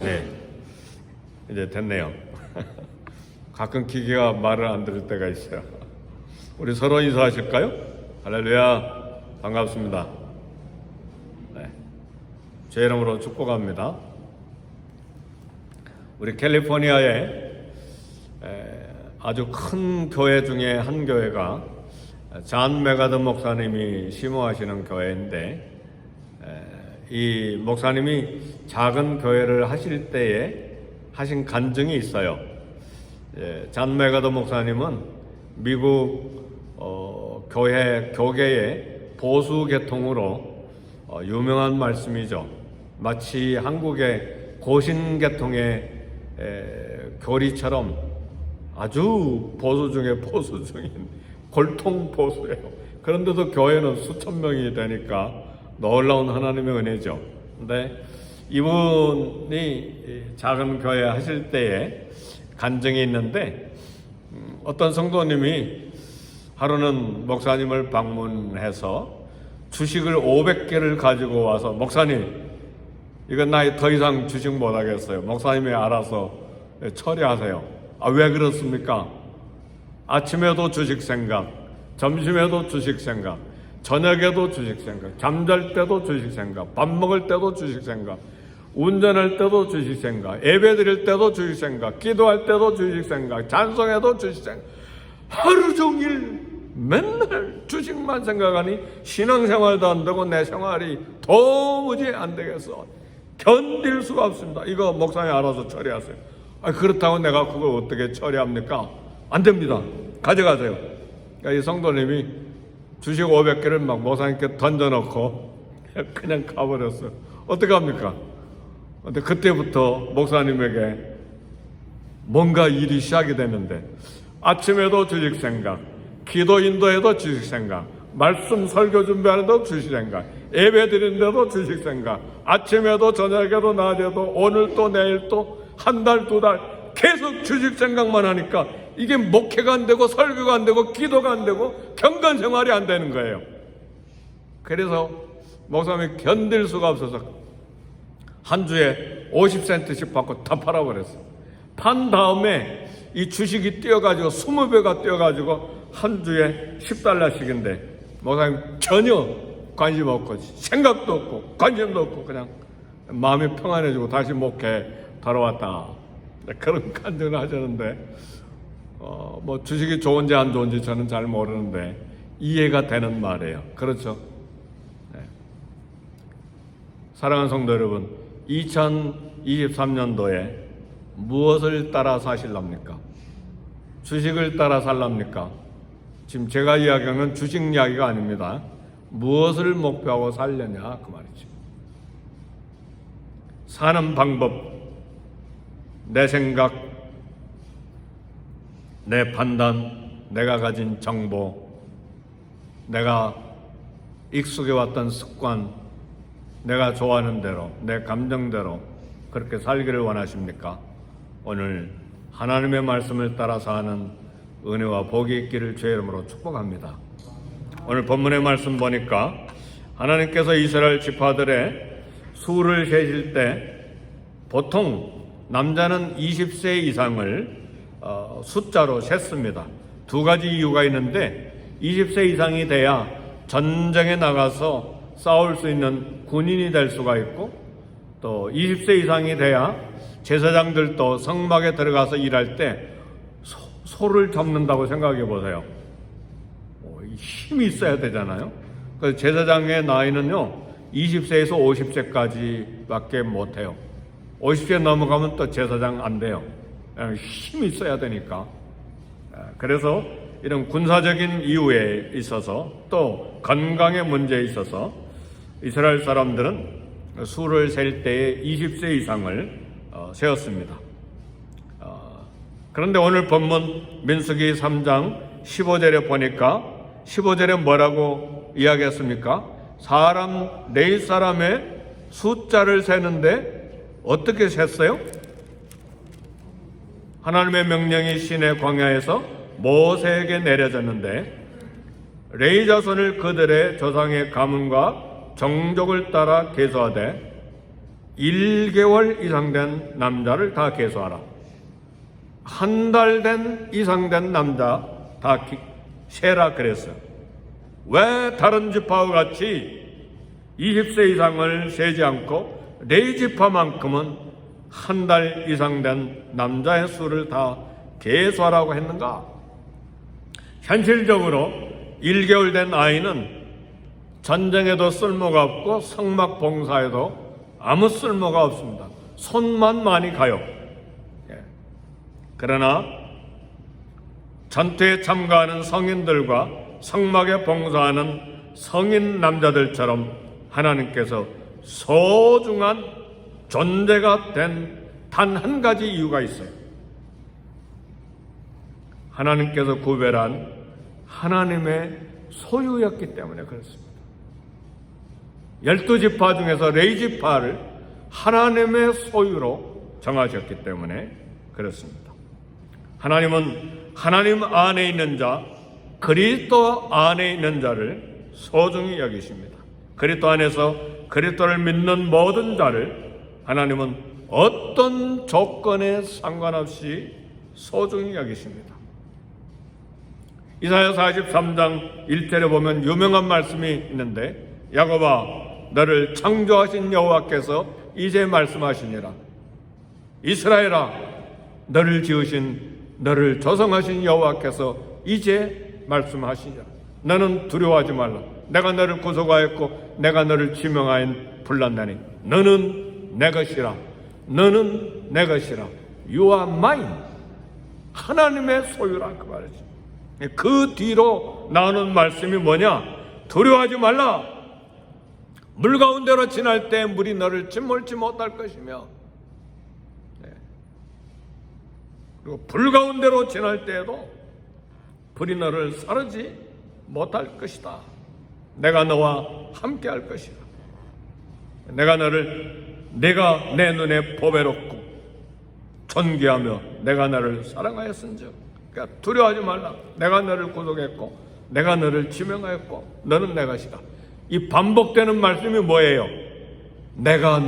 네, 이제 됐네요. 가끔 기계가 말을 안 들을 때가 있어요. 우리 서로 인사하실까요? 할렐루야, 반갑습니다. 네, 제 이름으로 축복합니다. 우리 캘리포니아에 아주 큰 교회 중에 한 교회가 잔 메가더 목사님이 심호하시는 교회인데, 이 목사님이 작은 교회를 하실 때에 하신 간증이 있어요. 잔 메가더 목사님은 미국 교계의 보수 계통으로 유명한 말씀이죠. 마치 한국의 고신 계통의 교리처럼 아주 보수 중에 보수 중인 골통 보수예요. 그런데도 교회는 수천 명이 되니까 놀라운 하나님의 은혜죠. 근데 이분이 작은 교회 하실 때에 간증이 있는데, 어떤 성도님이 하루는 목사님을 방문해서 주식을 500개를 가지고 와서, 목사님, 이건 나 더 이상 주식 못하겠어요. 목사님이 알아서 처리하세요. 아, 왜 그렇습니까? 아침에도 주식 생각, 점심에도 주식 생각, 저녁에도 주식 생각, 잠잘 때도 주식 생각, 밥 먹을 때도 주식 생각, 운전할 때도 주식 생각, 예배 드릴 때도 주식 생각, 기도할 때도 주식 생각, 찬송해도 주식 생각, 하루 종일 맨날 주식만 생각하니 신앙생활도 안 되고 내 생활이 도무지 안 되겠어. 견딜 수가 없습니다. 이거 목사님 알아서 처리하세요. 아, 그렇다고 내가 그걸 어떻게 처리합니까? 안 됩니다. 가져가세요. 그러니까 이 성도님이 주식 500개를 막 목사님께 던져놓고 그냥 가버렸어요. 어떻게 합니까? 근데 그때부터 목사님에게 뭔가 일이 시작이 됐는데, 아침에도 주식 생각, 기도 인도에도 주식 생각, 말씀 설교 준비하는데도 주식 생각, 예배 드리는데도 주식 생각, 아침에도 저녁에도 낮에도 오늘도 내일도 한 달, 두 달 계속 주식 생각만 하니까 이게 목회가 안 되고 설교가 안 되고 기도가 안 되고 경건 생활이 안 되는 거예요. 그래서 목사님이 견딜 수가 없어서 한 주에 50센트씩 받고 다 팔아버렸어요. 판 다음에 이 주식이 뛰어가지고 20배가 뛰어가지고 한 주에 $10씩인데 목사님 전혀 관심 없고 생각도 없고 관심도 없고 그냥 마음이 평안해지고 다시 목회 돌아왔다. 그런 간증을 하셨는데, 뭐 주식이 좋은지 안 좋은지 저는 잘 모르는데 이해가 되는 말이에요. 그렇죠? 네. 사랑하는 성도 여러분, 2023년도에 무엇을 따라 사실랍니까? 주식을 따라 살랍니까? 지금 제가 이야기하는 주식 이야기가 아닙니다. 무엇을 목표하고 살려냐 그 말이죠. 사는 방법, 내 생각, 내 판단, 내가 가진 정보, 내가 익숙해왔던 습관, 내가 좋아하는 대로, 내 감정대로 그렇게 살기를 원하십니까? 오늘 하나님의 말씀을 따라 사는 은혜와 복이 있기를 주의 이름으로 축복합니다. 오늘 본문의 말씀 보니까 하나님께서 이스라엘 지파들의 수를 세실 때 보통 남자는 20세 이상을 숫자로 셌습니다. 두 가지 이유가 있는데, 20세 이상이 돼야 전쟁에 나가서 싸울 수 있는 군인이 될 수가 있고, 또 20세 이상이 돼야 제사장들도 성막에 들어가서 일할 때 소를 잡는다고 생각해 보세요. 힘이 있어야 되잖아요. 그래서 제사장의 나이는요 20세에서 50세까지 밖에 못해요. 50세 넘어가면 또 제사장 안 돼요. 힘이 있어야 되니까. 그래서 이런 군사적인 이유에 있어서 또 건강의 문제에 있어서 이스라엘 사람들은 수를 셀 때에 20세 이상을 세웠습니다. 그런데 오늘 본문 민수기 3장 15절에 보니까 15절에 뭐라고 이야기했습니까? 사람 네 사람의 숫자를 세는데 어떻게 셌어요? 하나님의 명령이 시내 광야에서 모세에게 내려졌는데 레위 자손을 그들의 조상의 가문과 정족을 따라 계수하되 1개월 이상 된 남자를 다 계수하라. 한 달 된 이상 된 남자 다 세라 그랬어요. 왜 다른 지파와 같이 20세 이상을 세지 않고 레위 지파만큼은 한 달 이상 된 남자의 수를 다 계수하라고 했는가? 현실적으로 1개월 된 아이는 전쟁에도 쓸모가 없고 성막 봉사에도 아무 쓸모가 없습니다. 손만 많이 가요. 그러나 전투에 참가하는 성인들과 성막에 봉사하는 성인 남자들처럼 하나님께서 소중한 존재가 된 단 한 가지 이유가 있어요. 하나님께서 구별한 하나님의 소유였기 때문에 그렇습니다. 12지파 중에서 레위 지파를 하나님의 소유로 정하셨기 때문에 그렇습니다. 하나님은 하나님 안에 있는 자, 그리스도 안에 있는 자를 소중히 여기십니다. 그리스도 안에서 그리스도를 믿는 모든 자를 하나님은 어떤 조건에 상관없이 소중히 여기십니다. 이사야 43장 1절에 보면 유명한 말씀이 있는데, 야곱아 너를 창조하신 여호와께서 이제 말씀하시니라. 이스라엘아 너를 지으신 너를 조성하신 여호와께서 이제 말씀하시니라. 너는 두려워하지 말라. 내가 너를 구속하였고 내가 너를 지명하여 불렀나니 너는 내 것이라. 너는 내 것이라. You are mine. 하나님의 소유라 그 말이지. 그 뒤로 나오는 말씀이 뭐냐? 두려워하지 말라. 물 가운데로 지날 때 물이 너를 짓물지 못할 것이며, 그리고 불 가운데로 지날 때에도 불이 너를 사르지 못할 것이다. 내가 너와 함께 할 것이다. 내가 내 눈에 보배롭고 존귀하며 내가 너를 사랑하였은즉. 그러니까 두려워하지 말라. 내가 너를 구속했고 내가 너를 지명하였고 너는 내 것이다. 이 반복되는 말씀이 뭐예요? 내가.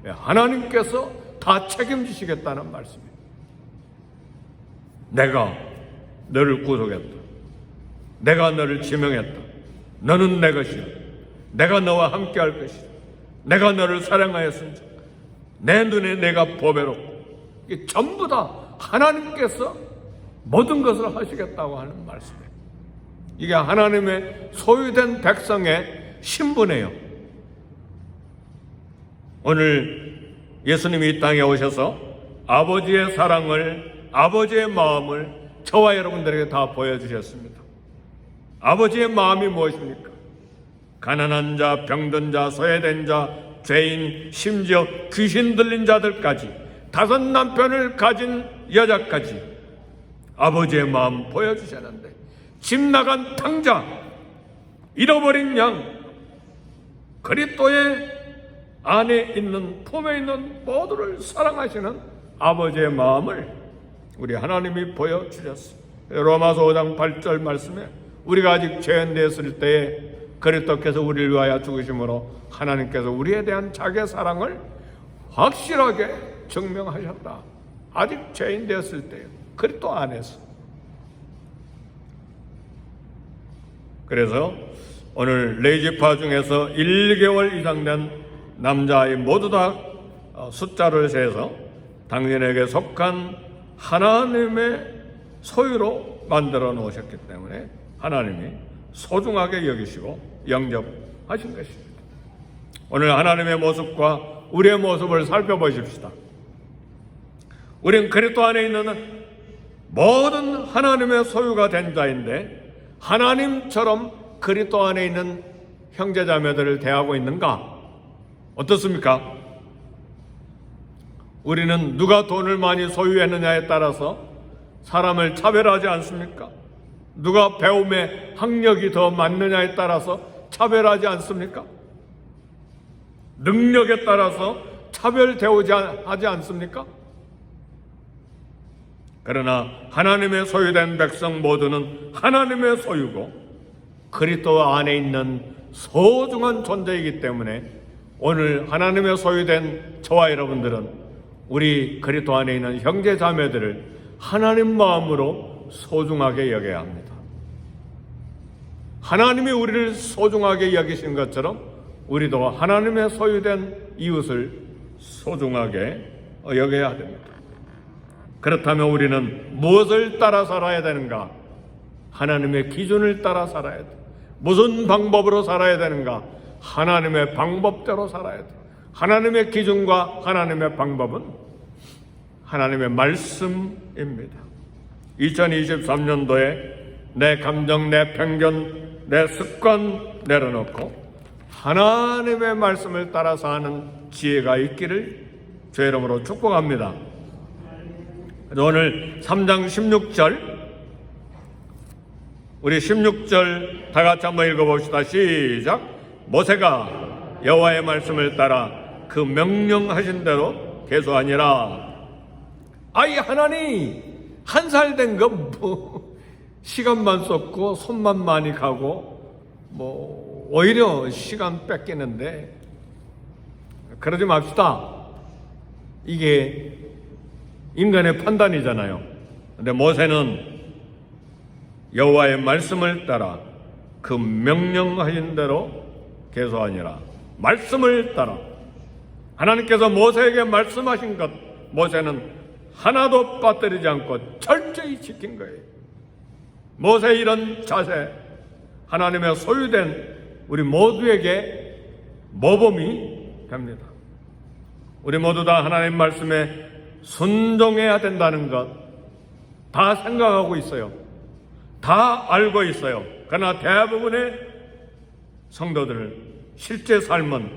하나님께서 다 책임지시겠다는 말씀이에요. 내가 너를 구속했다. 내가 너를 지명했다. 너는 내 것이다. 내가 너와 함께 할 것이다. 내가 너를 사랑하였은즉 내 눈에 내가 보배롭고. 이게 전부 다 하나님께서 모든 것을 하시겠다고 하는 말씀이에요. 이게 하나님의 소유된 백성의 신분이에요. 오늘 예수님이 이 땅에 오셔서 아버지의 사랑을, 아버지의 마음을 저와 여러분들에게 다 보여주셨습니다. 아버지의 마음이 무엇입니까? 가난한 자, 병든 자, 소외된 자, 죄인, 심지어 귀신 들린 자들까지, 5 남편을 가진 여자까지 아버지의 마음 보여주셨는데, 집 나간 탕자, 잃어버린 양, 그리스도의 안에 있는, 품에 있는 모두를 사랑하시는 아버지의 마음을 우리 하나님이 보여주셨습니다. 로마서 5장 8절 말씀에 우리가 아직 죄인 되었을 때에 그리스도께서 우리를 위하여 죽으심으로 하나님께서 우리에 대한 자기의 사랑을 확실하게 증명하셨다. 아직 죄인 되었을 때에 그리스도 안에서. 그래서 오늘 레위 지파 중에서 1개월 이상 된 남자아이 모두 다 숫자를 세서 당신에게 속한 하나님의 소유로 만들어 놓으셨기 때문에 하나님이 소중하게 여기시고 영접하신 것입니다. 오늘 하나님의 모습과 우리의 모습을 살펴보십시다. 우리는 그리스도 안에 있는 모든 하나님의 소유가 된 자인데, 하나님처럼 그리스도 안에 있는 형제자매들을 대하고 있는가? 어떻습니까? 우리는 누가 돈을 많이 소유했느냐에 따라서 사람을 차별하지 않습니까? 누가 배움의 학력이 더 많느냐에 따라서 차별하지 않습니까? 능력에 따라서 차별 대우하지 않습니까? 그러나 하나님의 소유된 백성 모두는 하나님의 소유고 그리스도 안에 있는 소중한 존재이기 때문에 오늘 하나님의 소유된 저와 여러분들은 우리 그리스도 안에 있는 형제 자매들을 하나님 마음으로 소중하게 여겨야 합니다. 하나님이 우리를 소중하게 여기신 것처럼 우리도 하나님의 소유된 이웃을 소중하게 여겨야 됩니다. 그렇다면 우리는 무엇을 따라 살아야 되는가? 하나님의 기준을 따라 살아야 돼. 무슨 방법으로 살아야 되는가? 하나님의 방법대로 살아야 돼. 하나님의 기준과 하나님의 방법은 하나님의 말씀입니다. 2023년도에 내 감정, 내 편견, 내 습관 내려놓고 하나님의 말씀을 따라 사는 지혜가 있기를 주의 이름으로 축복합니다. 오늘 3장 16절, 우리 16절 다 같이 한번 읽어봅시다. 시작. 모세가 여호와의 말씀을 따라 그 명령하신 대로 계수하니라. 아이 하나님, 한 살 된 거 뭐 시간만 썼고 손만 많이 가고 뭐 오히려 시간 뺏기는데 그러지 맙시다. 이게 인간의 판단이잖아요. 근데 모세는 여호와의 말씀을 따라 그 명령하신 대로 계수하니라. 말씀을 따라 하나님께서 모세에게 말씀하신 것 모세는 하나도 빠뜨리지 않고 철저히 지킨 거예요. 모세의 이런 자세, 하나님의 소유된 우리 모두에게 모범이 됩니다. 우리 모두 다 하나님 말씀에 순종해야 된다는 것 다 생각하고 있어요. 다 알고 있어요. 그러나 대부분의 성도들 실제 삶은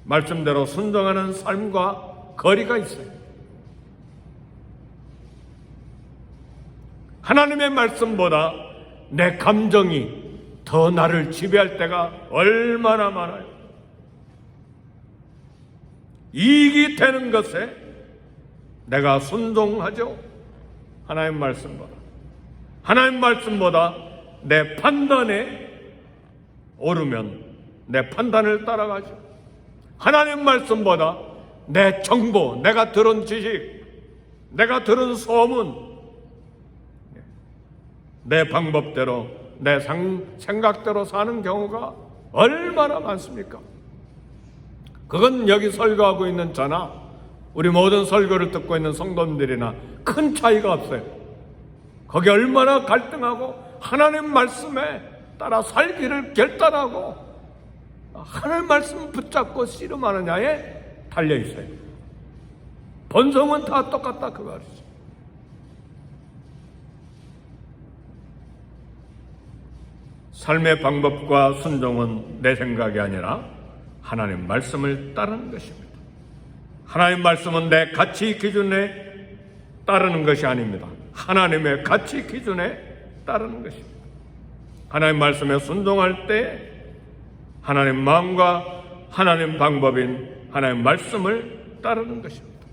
말씀대로 순종하는 삶과 거리가 있어요. 하나님의 말씀보다 내 감정이 더 나를 지배할 때가 얼마나 많아요. 이익이 되는 것에 내가 순종하죠. 하나님 말씀보다. 하나님 말씀보다 내 판단에 오르면 내 판단을 따라가죠. 하나님 말씀보다 내 정보, 내가 들은 지식, 내가 들은 소문, 내 방법대로, 내 생각대로 사는 경우가 얼마나 많습니까? 그건 여기 설교하고 있는 저나 우리 모든 설교를 듣고 있는 성도님들이나 큰 차이가 없어요. 거기 얼마나 갈등하고 하나님 말씀에 따라 살기를 결단하고 하나님 말씀 붙잡고 씨름하느냐에 달려 있어요. 본성은 다 똑같다 그 말이죠. 삶의 방법과 순종은 내 생각이 아니라 하나님 말씀을 따르는 것입니다. 하나님 말씀은 내 가치 기준에 따르는 것이 아닙니다. 하나님의 가치 기준에 따르는 것입니다. 하나님 말씀에 순종할 때 하나님 마음과 하나님 방법인 하나님 말씀을 따르는 것입니다.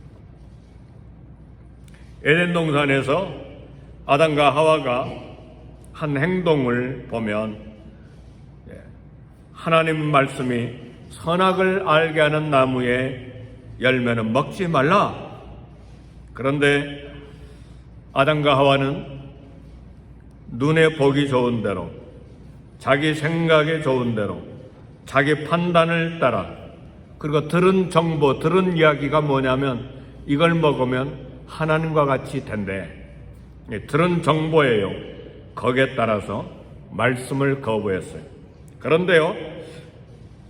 에덴 동산에서 아담과 하와가 한 행동을 보면 하나님 말씀이 선악을 알게 하는 나무의 열매는 먹지 말라. 그런데 아담과 하와는 눈에 보기 좋은 대로, 자기 생각에 좋은 대로, 자기 판단을 따라, 그리고 들은 정보, 들은 이야기가 뭐냐면 이걸 먹으면 하나님과 같이 된대. 들은 정보예요. 거기에 따라서 말씀을 거부했어요. 그런데요,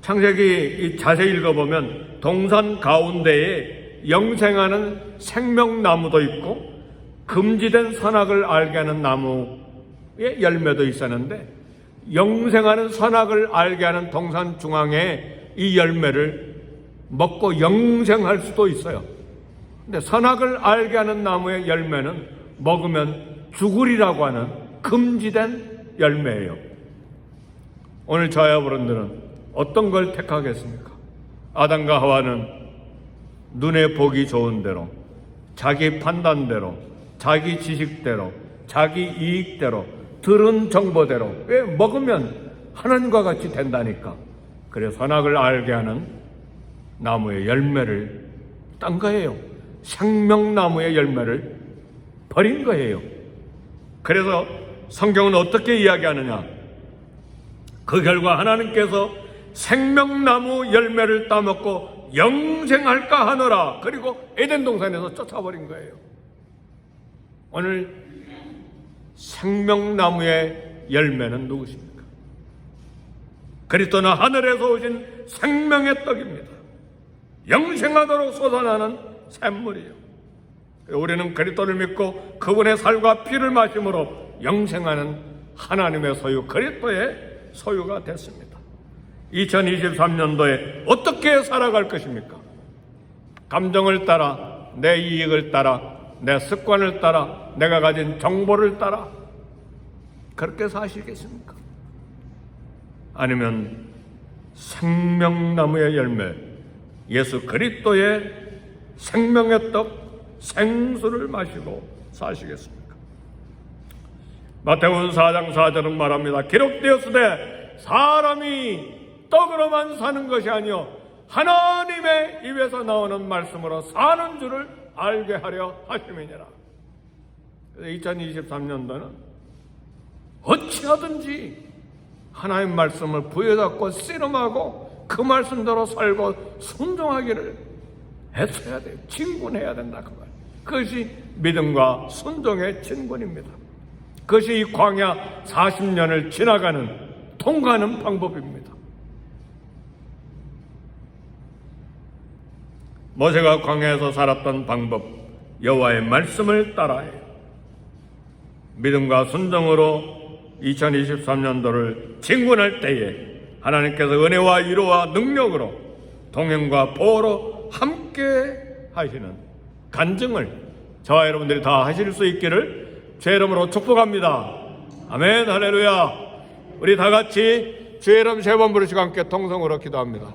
창세기 자세히 읽어보면 동산 가운데에 영생하는 생명나무도 있고 금지된 선악을 알게 하는 나무의 열매도 있었는데 영생하는 선악을 알게 하는 동산 중앙에 이 열매를 먹고 영생할 수도 있어요. 근데 선악을 알게 하는 나무의 열매는 먹으면 죽으리라고 하는 금지된 열매예요. 오늘 저와 여러분들은 어떤 걸 택하겠습니까? 아담과 하와는 눈에 보기 좋은 대로, 자기 판단대로, 자기 지식대로, 자기 이익대로, 들은 정보대로 왜 먹으면 하나님과 같이 된다니까. 그래서 선악을 알게 하는 나무의 열매를 딴 거예요. 생명나무의 열매를 버린 거예요. 그래서 성경은 어떻게 이야기하느냐? 그 결과 하나님께서 생명나무 열매를 따먹고 영생할까 하노라. 그리고 에덴 동산에서 쫓아버린 거예요. 오늘 생명나무의 열매는 누구십니까? 그리스도는 하늘에서 오신 생명의 떡입니다. 영생하도록 솟아나는 샘물이요. 우리는 그리스도를 믿고 그분의 살과 피를 마심으로 영생하는 하나님의 소유, 그리스도의 소유가 됐습니다. 2023년도에 어떻게 살아갈 것입니까? 감정을 따라, 내 이익을 따라, 내 습관을 따라, 내가 가진 정보를 따라 그렇게 사시겠습니까? 아니면 생명나무의 열매, 예수 그리스도의 생명의 떡, 생수를 마시고 사시겠습니까? 마태복음 4장 4절은 말합니다. 기록되었으되 사람이 떡으로만 사는 것이 아니요 하나님의 입에서 나오는 말씀으로 사는 줄을 알게 하려 하심이니라. 2023년도는 어찌하든지 하나님 말씀을 부여잡고 씨름하고 그 말씀대로 살고 순종하기를 애써야 돼요. 진군해야 된다 그 말. 그것이 믿음과 순종의 진군입니다. 그것이 이 광야 40년을 지나가는 통과하는 방법입니다. 모세가 광야에서 살았던 방법, 여호와의 말씀을 따라해요. 믿음과 순종으로 2023년도를 진군할 때에 하나님께서 은혜와 위로와 능력으로 동행과 보호로 함께 하시는 간증을 저와 여러분들이 다 하실 수 있기를 주의 이름으로 축복합니다. 아멘, 할렐루야. 우리 다 같이 주의 이름 세 번 부르시고 함께 통성으로 기도합니다.